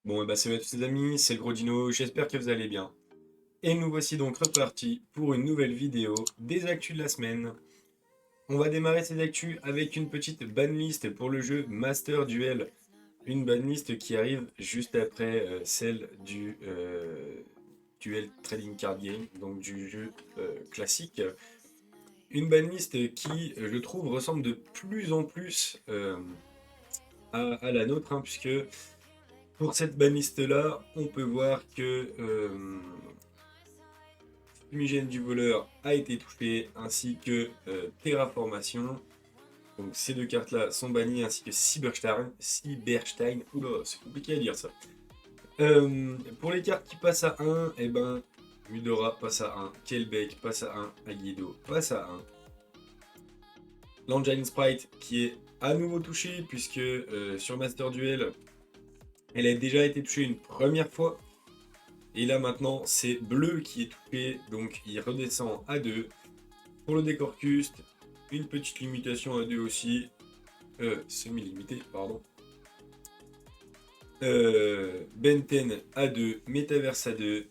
Bon, et bah, salut à tous les amis, c'est le gros Dino, j'espère que vous allez bien. Et nous voici donc repartis pour une nouvelle vidéo des actus de la semaine. On va démarrer ces actus avec une petite banlist pour le jeu Master Duel. Une banlist qui arrive juste après celle du Duel Trading Card Game, donc du jeu classique. Une banlist qui, je trouve, ressemble de plus en plus à la nôtre, hein, puisque pour cette banlist-là, on peut voir que Fumigène du voleur a été touché, ainsi que Terraformation. Donc ces deux cartes-là sont bannies, ainsi que Cyberstein, oula, c'est compliqué à dire ça. Pour les cartes qui passent à 1, eh ben, Mudora passe à 1, Kelbeck passe à 1, Aguido passe à 1. L'Engine Sprite qui est à nouveau touché, puisque sur Master Duel, elle a déjà été touchée une première fois. Et là maintenant, c'est bleu qui est touché, donc il redescend à 2. Pour le Décorcus, une petite limitation à 2 aussi. Semi-limité, pardon. Benten à 2, Metaverse à 2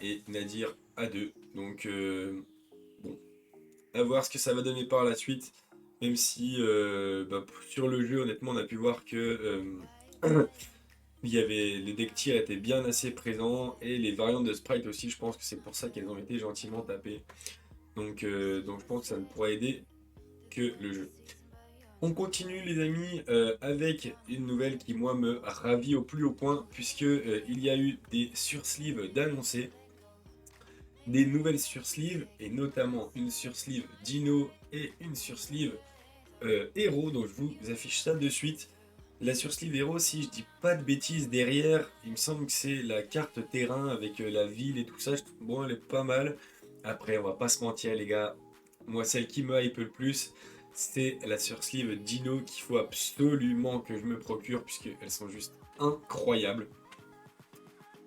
et Nadir à 2. Donc, bon, à voir ce que ça va donner par la suite. Même si, sur le jeu, honnêtement, on a pu voir que il y avait, les deck tiers étaient bien assez présents et les variantes de sprite aussi. Je pense que c'est pour ça qu'elles ont été gentiment tapées. Donc je pense que ça ne pourra aider que le jeu. On continue les amis avec une nouvelle qui moi me ravit au plus haut point, puisque il y a eu des sursleeves d'annoncer, des nouvelles sursleeves et notamment une sursleeve Dino et une sursleeve Héros, donc je vous affiche ça de suite. La sursleeve Héros, si je dis pas de bêtises, derrière il me semble que c'est la carte terrain avec la ville et tout ça. Bon, elle est pas mal. Après on va pas se mentir les gars, moi celle qui me hype le plus, c'est la sursleeve Dino qu'il faut absolument que je me procure, puisqu'elles sont juste incroyables.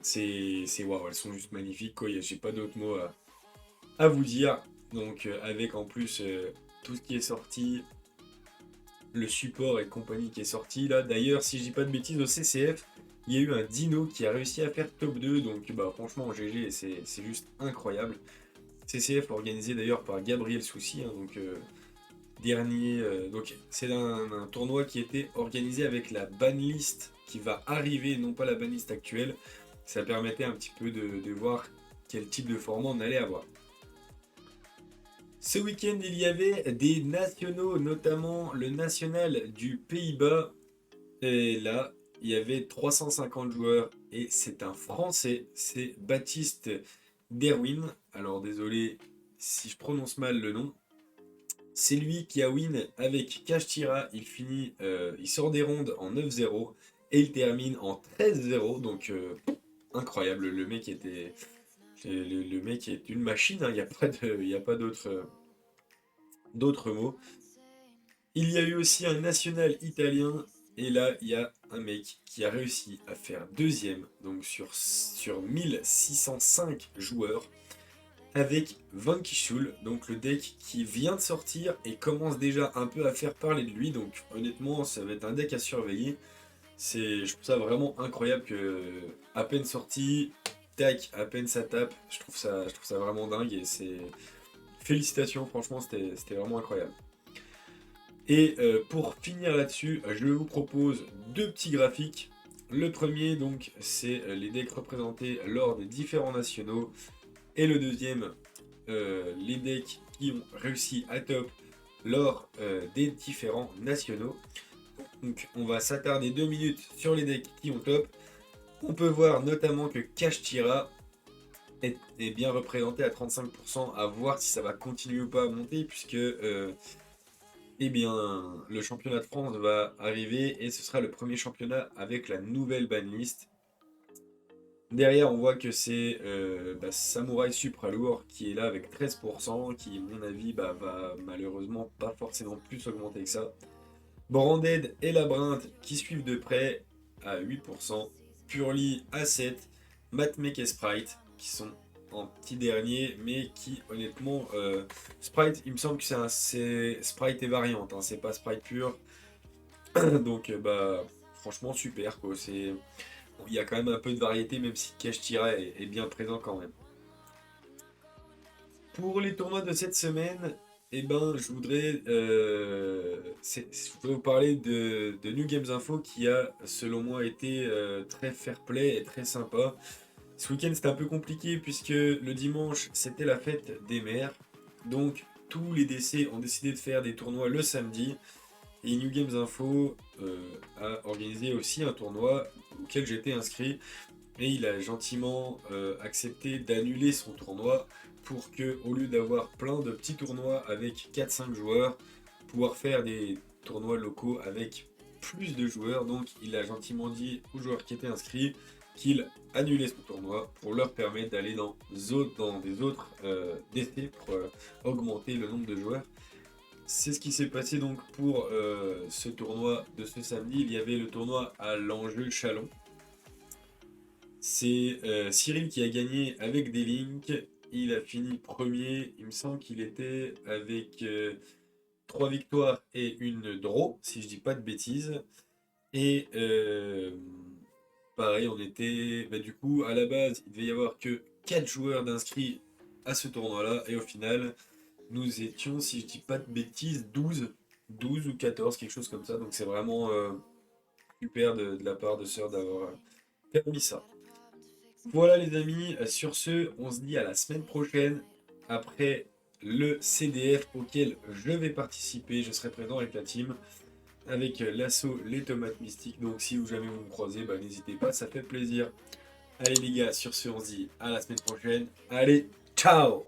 C'est waouh, elles sont juste magnifiques quoi, j'ai pas d'autres mots à vous dire. Donc avec en plus tout ce qui est sorti, le support et compagnie qui est sorti là. D'ailleurs, si je dis pas de bêtises, au CCF, il y a eu un Dino qui a réussi à faire top 2, donc bah franchement GG, c'est juste incroyable. CCF organisé d'ailleurs par Gabriel Soucy, hein, donc dernier. Donc c'est un tournoi qui était organisé avec la banlist qui va arriver, non pas la banlist actuelle. Ça permettait un petit peu de voir quel type de format on allait avoir. Ce week-end, il y avait des nationaux, notamment le national du Pays-Bas. Et là, il y avait 350 joueurs et c'est un Français, c'est Baptiste Derwin. Alors désolé si je prononce mal le nom. C'est lui qui a win avec Kashtira. Il sort des rondes en 9-0 et il termine en 13-0. Donc incroyable, le mec est une machine. Hein. Il n'y a pas d'autres mots. Il y a eu aussi un national italien, et là, il y a un mec qui a réussi à faire deuxième, donc sur 1605 joueurs, avec Vankishul, donc le deck qui vient de sortir et commence déjà un peu à faire parler de lui, donc honnêtement, ça va être un deck à surveiller. Je trouve ça vraiment incroyable que, à peine sorti, tac, à peine ça tape, je trouve ça vraiment dingue, et c'est... Félicitations, franchement, c'était vraiment incroyable. Et pour finir là-dessus, je vous propose deux petits graphiques. Le premier, donc, c'est les decks représentés lors des différents nationaux. Et le deuxième, les decks qui ont réussi à top lors des différents nationaux. Donc, on va s'attarder 2 minutes sur les decks qui ont top. On peut voir notamment que Kashtira est bien représenté à 35%, à voir si ça va continuer ou pas à monter, puisque eh bien, le championnat de France va arriver et ce sera le premier championnat avec la nouvelle banlist. Derrière, on voit que c'est Samouraï Supra Lourd qui est là avec 13%, qui, à mon avis, va malheureusement pas forcément plus augmenter que ça. Branded et Labyrinthe qui suivent de près à 8%. Purely à 7%. Matmec et Sprite qui sont en petit dernier, mais qui honnêtement, Sprite, il me semble que c'est Sprite et variante, hein, c'est pas Sprite pur. Donc franchement super quoi. il y a quand même un peu de variété, même si Cash Tira est bien présent quand même. Pour les tournois de cette semaine, eh ben, je voudrais vous parler de New Games Info qui a, selon moi, été très fair play et très sympa. Ce week-end, c'était un peu compliqué puisque le dimanche, c'était la fête des mères. Donc, tous les DC ont décidé de faire des tournois le samedi. Et New Games Info a organisé aussi un tournoi auquel j'étais inscrit. Et il a gentiment accepté d'annuler son tournoi pour que, au lieu d'avoir plein de petits tournois avec 4-5 joueurs, pouvoir faire des tournois locaux avec plus de joueurs. Donc il a gentiment dit aux joueurs qui étaient inscrits qu'il annulait son tournoi pour leur permettre d'aller dans des autres DC pour augmenter le nombre de joueurs. C'est ce qui s'est passé donc pour ce tournoi de ce samedi. Il y avait le tournoi à l'enjeu Chalon. C'est Cyril qui a gagné avec des links. Il a fini premier. Il me semble qu'il était avec 3 victoires et une draw, si je dis pas de bêtises. Et pareil, on était. Bah, du coup, à la base, il devait y avoir que 4 joueurs d'inscrits à ce tournoi-là. Et au final, nous étions, si je dis pas de bêtises, 12 ou 14, quelque chose comme ça. Donc c'est vraiment super de la part de Sœur d'avoir permis ça. Voilà les amis, sur ce, on se dit à la semaine prochaine après le CDF auquel je vais participer. Je serai présent avec la team, avec l'assaut Les Tomates Mystiques. Donc si vous jamais vous me croisez, bah, n'hésitez pas, ça fait plaisir. Allez les gars, sur ce, on se dit à la semaine prochaine. Allez, ciao!